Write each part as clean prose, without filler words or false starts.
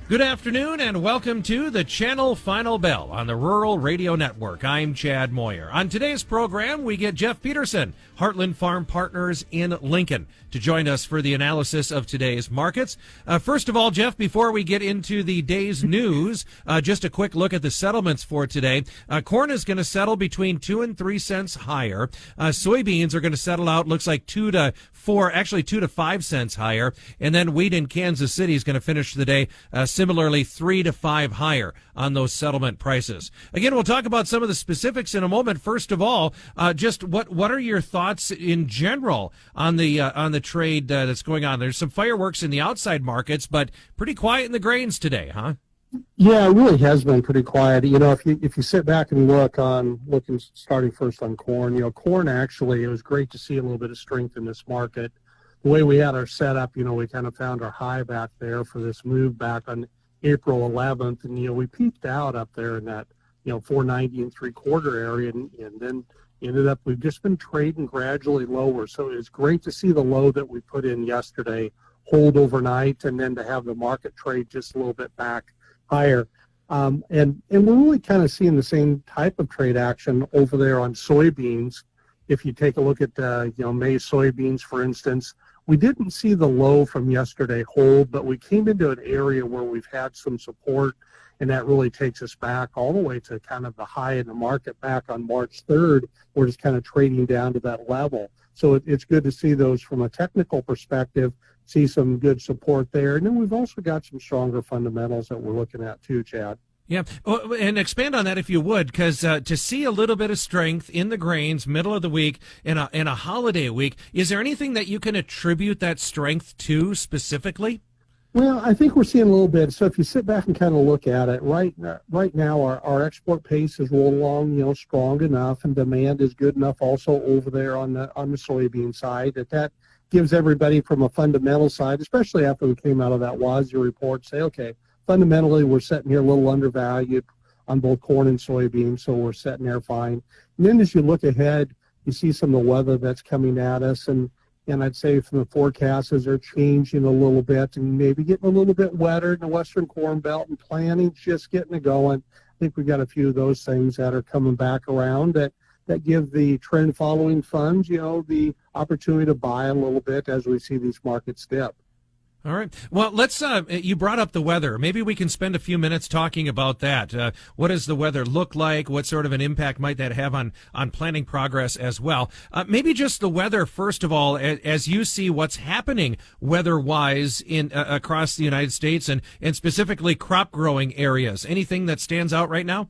Good afternoon and welcome to the Channel Final Bell on the Rural Radio Network. I'm Chad Moyer. On today's program, we get Jeff Peterson, Heartland Farm Partners in Lincoln, to join us for the analysis of today's markets. First of all, Jeff, before we get into the day's news, just a quick look at the settlements for today. Corn is going to settle between 2 and 3 cents higher. Soybeans are going to settle out, looks like 2 to 5 cents higher. And then wheat in Kansas City is going to finish the day similarly 3 to 5 higher on those settlement prices. Again, we'll talk about some of the specifics in a moment. First of all, just what are your thoughts in general on the trade that's going on? There's some fireworks in the outside markets, but pretty quiet in the grains today, huh? Yeah, it really has been pretty quiet. You know, if you sit back and starting first on corn, corn actually, it was great to see a little bit of strength in this market. The way we had our setup, we kind of found our high back there for this move back on April 11th, and we peaked out up there in that 490 and 3/4 area, and then ended up we've just been trading gradually lower. So it's great to see the low that we put in yesterday hold overnight, and then to have the market trade just a little bit back higher. And we're really kind of seeing the same type of trade action over there on soybeans. If you take a look at May soybeans, for instance, we didn't see the low from yesterday hold, but we came into an area where we've had some support, and that really takes us back all the way to kind of the high in the market back on March 3rd. We're just kind of trading down to that level. So it's good to see those from a technical perspective, see some good support there. And then we've also got some stronger fundamentals that we're looking at too, Chad. Yeah, and expand on that if you would, because to see a little bit of strength in the grains, middle of the week, in a holiday week, is there anything that you can attribute that strength to specifically? Well, I think we're seeing a little bit. So if you sit back and kind of look at it, right now our export pace is rolling along, strong enough, and demand is good enough also over there on the soybean side that gives everybody from a fundamental side, especially after we came out of that WASDE report, say, okay, fundamentally, we're sitting here a little undervalued on both corn and soybeans, so we're sitting there fine. And then as you look ahead, you see some of the weather that's coming at us, and I'd say from the forecasts are changing a little bit and maybe getting a little bit wetter in the western corn belt, and plantings just getting it going. I think we've got a few of those things that are coming back around that give the trend following funds, the opportunity to buy a little bit as we see these markets dip. All right. Well, let's, you brought up the weather. Maybe we can spend a few minutes talking about that. What does the weather look like? What sort of an impact might that have on planting progress as well? Maybe just the weather, first of all, as you see what's happening weather-wise across the United States and specifically crop growing areas. Anything that stands out right now?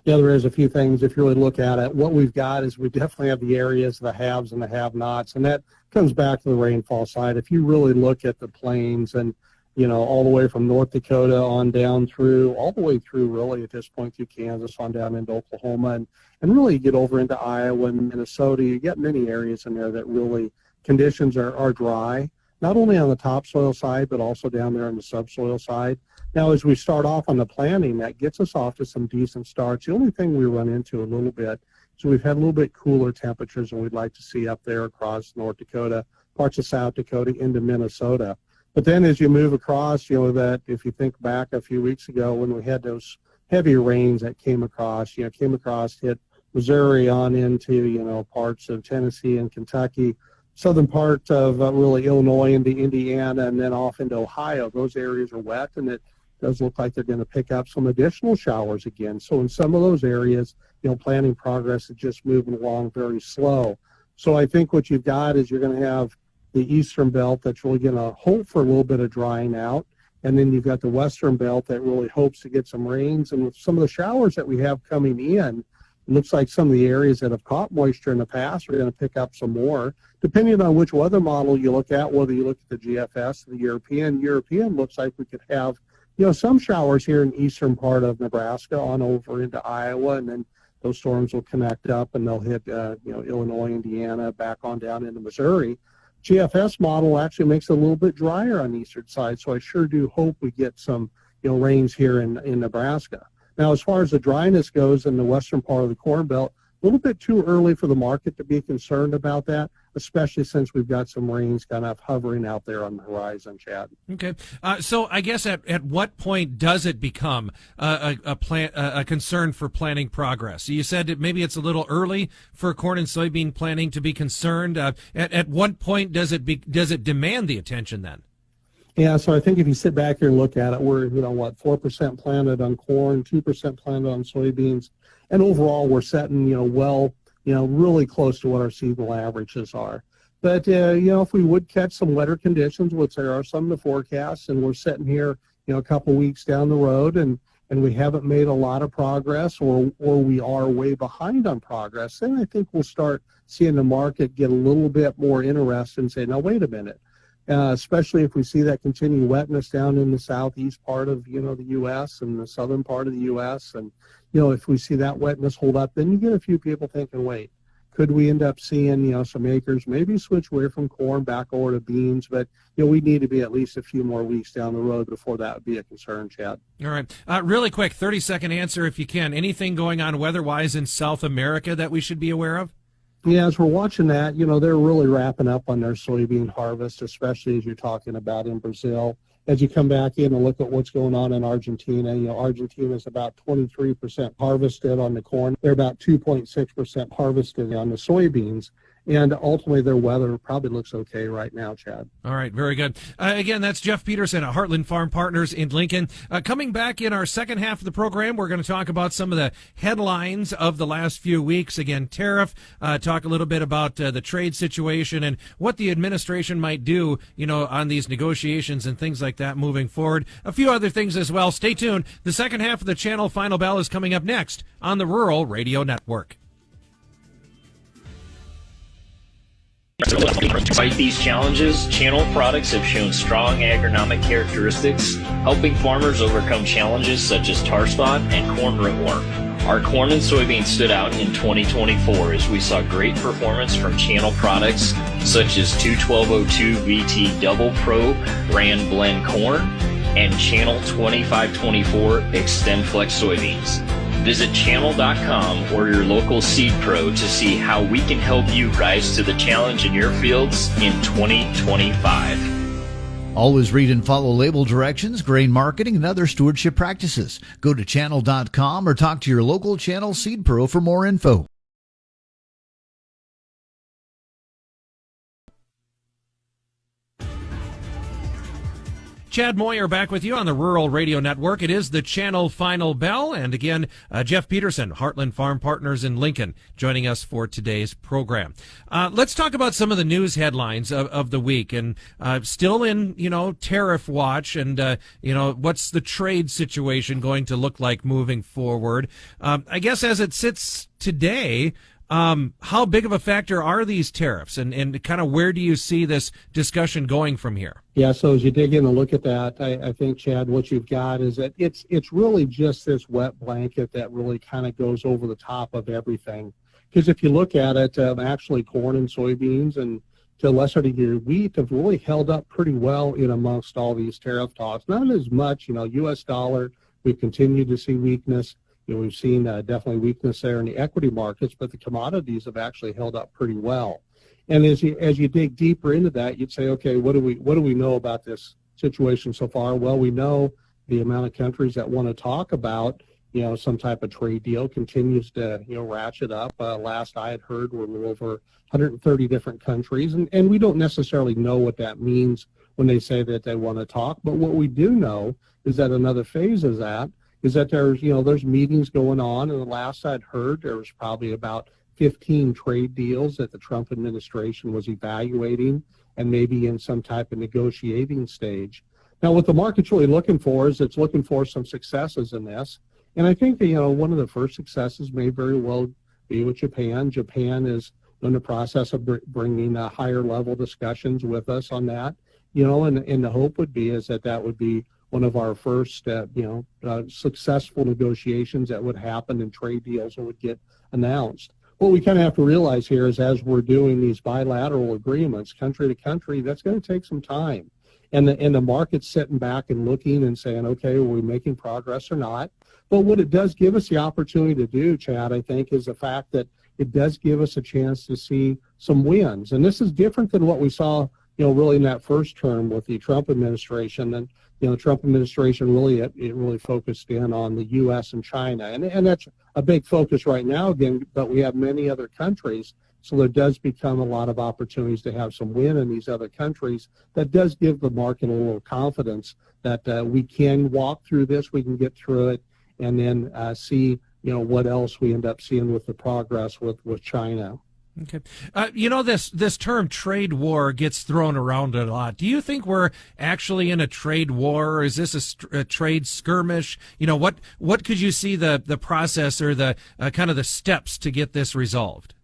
Yeah, there is a few things. If you really look at it, what we've got is we definitely have the areas, the haves and the have-nots, and that comes back to the rainfall side. If you really look at the plains and, all the way from North Dakota on down all the way through really at this point through Kansas on down into Oklahoma and really get over into Iowa and Minnesota, you get many areas in there that really conditions are dry, not only on the topsoil side, but also down there on the subsoil side. Now, as we start off on the planting, that gets us off to some decent starts. The only thing we run into a little bit is we've had a little bit cooler temperatures than we'd like to see up there across North Dakota, parts of South Dakota into Minnesota. But then as you move across, that if you think back a few weeks ago when we had those heavy rains that came across, hit Missouri on into, parts of Tennessee and Kentucky, southern part of really Illinois into Indiana, and then off into Ohio. Those areas are wet, and it does look like they're going to pick up some additional showers again. So in some of those areas, planting progress is just moving along very slow. So I think what you've got is you're going to have the eastern belt that's really going to hope for a little bit of drying out, and then you've got the western belt that really hopes to get some rains. And with some of the showers that we have coming in, it looks like some of the areas that have caught moisture in the past are going to pick up some more, depending on which weather model you look at, whether you look at the GFS or the European. European looks like we could have, some showers here in the eastern part of Nebraska on over into Iowa, and then those storms will connect up and they'll hit, Illinois, Indiana, back on down into Missouri. GFS model actually makes it a little bit drier on the eastern side, so I sure do hope we get some, rains here in Nebraska. Now, as far as the dryness goes in the western part of the Corn Belt, a little bit too early for the market to be concerned about that. especially since we've got some rains kind of hovering out there on the horizon, Chad. Okay. So I guess at what point does it become a concern for planting progress? You said that maybe it's a little early for corn and soybean planting to be concerned. At what point does it demand the attention then? Yeah, so I think if you sit back here and look at it, we're, 4% planted on corn, 2% planted on soybeans, and overall we're setting, really close to what our seasonal averages are. But, if we would catch some wetter conditions, which there are some in the forecast, and we're sitting here, a couple weeks down the road, and we haven't made a lot of progress, or we are way behind on progress, then I think we'll start seeing the market get a little bit more interested and say, now, wait a minute. Especially if we see that continued wetness down in the southeast part of, the U.S. and the southern part of the U.S. And, if we see that wetness hold up, then you get a few people thinking, wait, could we end up seeing, some acres maybe switch away from corn back over to beans? But, we need to be at least a few more weeks down the road before that would be a concern, Chad. All right. Really quick, 30-second answer if you can. Anything going on weather-wise in South America that we should be aware of? Yeah, as we're watching that, they're really wrapping up on their soybean harvest, especially as you're talking about in Brazil. As you come back in and look at what's going on in Argentina, Argentina is about 23% harvested on the corn. They're about 2.6% harvested on the soybeans. And ultimately, their weather probably looks okay right now, Chad. All right, very good. Again, that's Jeff Peterson at Heartland Farm Partners in Lincoln. Coming back in our second half of the program, we're going to talk about some of the headlines of the last few weeks. Again, tariff, talk a little bit about the trade situation and what the administration might do, on these negotiations and things like that moving forward. A few other things as well. Stay tuned. The second half of the Channel Final Bell is coming up next on the Rural Radio Network. Despite these challenges, Channel products have shown strong agronomic characteristics, helping farmers overcome challenges such as tar spot and corn rootworm. Our corn and soybeans stood out in 2024 as we saw great performance from Channel products such as 21202 VT Double Pro brand blend corn and Channel 2524 Extend Flex soybeans. Visit channel.com or your local seed pro to see how we can help you rise to the challenge in your fields in 2025. Always read and follow label directions, grain marketing, and other stewardship practices. Go to channel.com or talk to your local Channel seed pro for more info. Chad Moyer back with you on the Rural Radio Network. It is the Channel Final Bell. And again, Jeff Peterson, Heartland Farm Partners in Lincoln, joining us for today's program. Let's talk about some of the news headlines of the week. And still in, tariff watch and, what's the trade situation going to look like moving forward? I guess as it sits today, how big of a factor are these tariffs and kind of where do you see this discussion going from here? Yeah, so as you dig in and look at that, I think, Chad, what you've got is that it's really just this wet blanket that really kind of goes over the top of everything. Because if you look at it, actually corn and soybeans and to a lesser degree wheat have really held up pretty well in amongst all these tariff talks. Not as much, U.S. dollar, we've continued to see weakness. We've seen definitely weakness there in the equity markets, but the commodities have actually held up pretty well. And as you dig deeper into that, you'd say, okay, what do we know about this situation so far? Well, we know the amount of countries that want to talk about, some type of trade deal continues to, ratchet up. Last I had heard, we're over 130 different countries, and we don't necessarily know what that means when they say that they want to talk. But what we do know is that another phase is that there's meetings going on, and the last I'd heard, there was probably about 15 trade deals that the Trump administration was evaluating and maybe in some type of negotiating stage. Now, what the market's really looking for is it's looking for some successes in this. And I think, one of the first successes may very well be with Japan. Japan is in the process of bringing higher level discussions with us on that, and the hope would be is that would be one of our first, successful negotiations that would happen and trade deals that would get announced. What we kind of have to realize here is as we're doing these bilateral agreements, country to country, that's going to take some time. And the market's sitting back and looking and saying, okay, are we making progress or not? But what it does give us the opportunity to do, Chad, I think, is the fact that, it does give us a chance to see some wins. And this is different than what we saw, really in that first term with the Trump administration. And, the Trump administration really focused in on the U.S. and China. And that's a big focus right now again, but we have many other countries. So there does become a lot of opportunities to have some win in these other countries. That does give the market a little confidence that we can walk through this, we can get through it, and then see, what else we end up seeing with the progress with China. Okay. This term trade war gets thrown around a lot. Do you think we're actually in a trade war, or is this a trade skirmish? What could you see the process or the kind of the steps to get this resolved?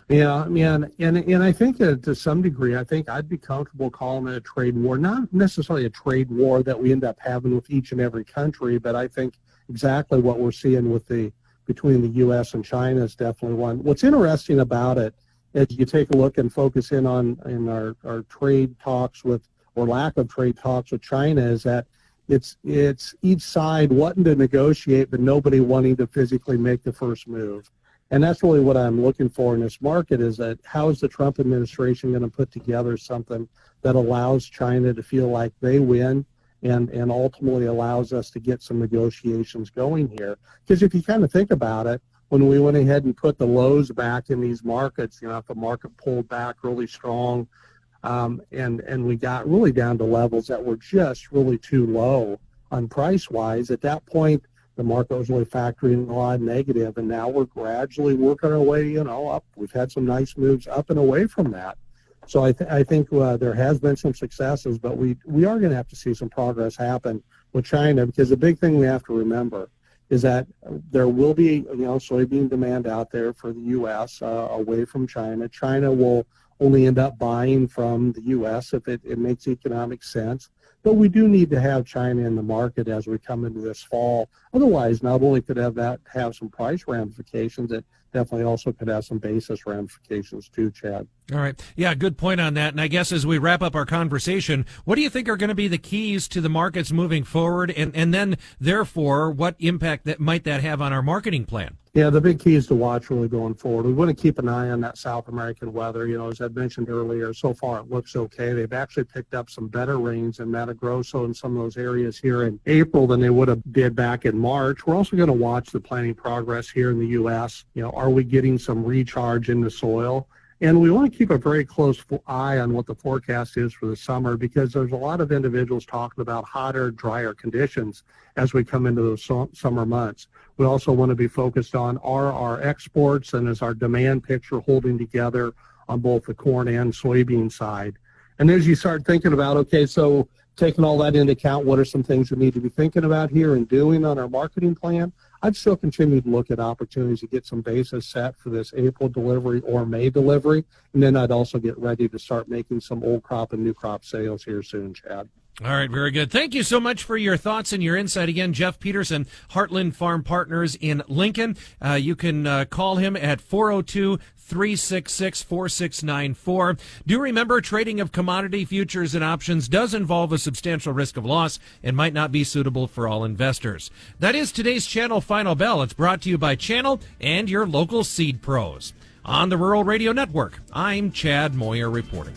Yeah, and I think that to some degree, I think I'd be comfortable calling it a trade war, not necessarily a trade war that we end up having with each and every country, but I think exactly what we're seeing between the U.S. and China is definitely one. What's interesting about it, as you take a look and focus in on our trade talks with, or lack of trade talks with China, is that it's each side wanting to negotiate, but nobody wanting to physically make the first move. And that's really what I'm looking for in this market, is that how is the Trump administration going to put together something that allows China to feel like they win and ultimately allows us to get some negotiations going here. Because if you kind of think about it, when we went ahead and put the lows back in these markets, if the market pulled back really strong, and we got really down to levels that were just really too low on price-wise, at that point, the market was really factoring a lot of negative, and now we're gradually working our way, up. We've had some nice moves up and away from that. So I think there has been some successes, but we are going to have to see some progress happen with China, because the big thing we have to remember is that there will be, soybean demand out there for the U.S. Away from China. China will only end up buying from the U.S. if it makes economic sense. But we do need to have China in the market as we come into this fall. Otherwise, not only could have some price ramifications, it definitely also could have some basis ramifications too, Chad. All right. Yeah, good point on that. And I guess as we wrap up our conversation, what do you think are going to be the keys to the markets moving forward? And then, therefore, what impact might that have on our marketing plan? Yeah, the big key is to watch really going forward. We want to keep an eye on that South American weather. As I mentioned earlier, so far it looks okay. They've actually picked up some better rains in Mato Grosso and some of those areas here in April than they would have did back in March. We're also going to watch the planting progress here in the U.S. Are we getting some recharge in the soil? And we want to keep a very close eye on what the forecast is for the summer, because there's a lot of individuals talking about hotter, drier conditions as we come into those summer months. We also want to be focused on are our exports and is our demand picture holding together on both the corn and soybean side. And as you start thinking about, okay, so taking all that into account, what are some things we need to be thinking about here and doing on our marketing plan? I'd still continue to look at opportunities to get some bases set for this April delivery or May delivery, and then I'd also get ready to start making some old crop and new crop sales here soon, Chad. All right, very good. Thank you so much for your thoughts and your insight. Again, Jeff Peterson, Heartland Farm Partners in Lincoln. You can call him at 402-366-4694. Do remember, trading of commodity futures and options does involve a substantial risk of loss and might not be suitable for all investors. That is today's Channel Final Bell. It's brought to you by Channel and your local seed pros. On the Rural Radio Network, I'm Chad Moyer reporting.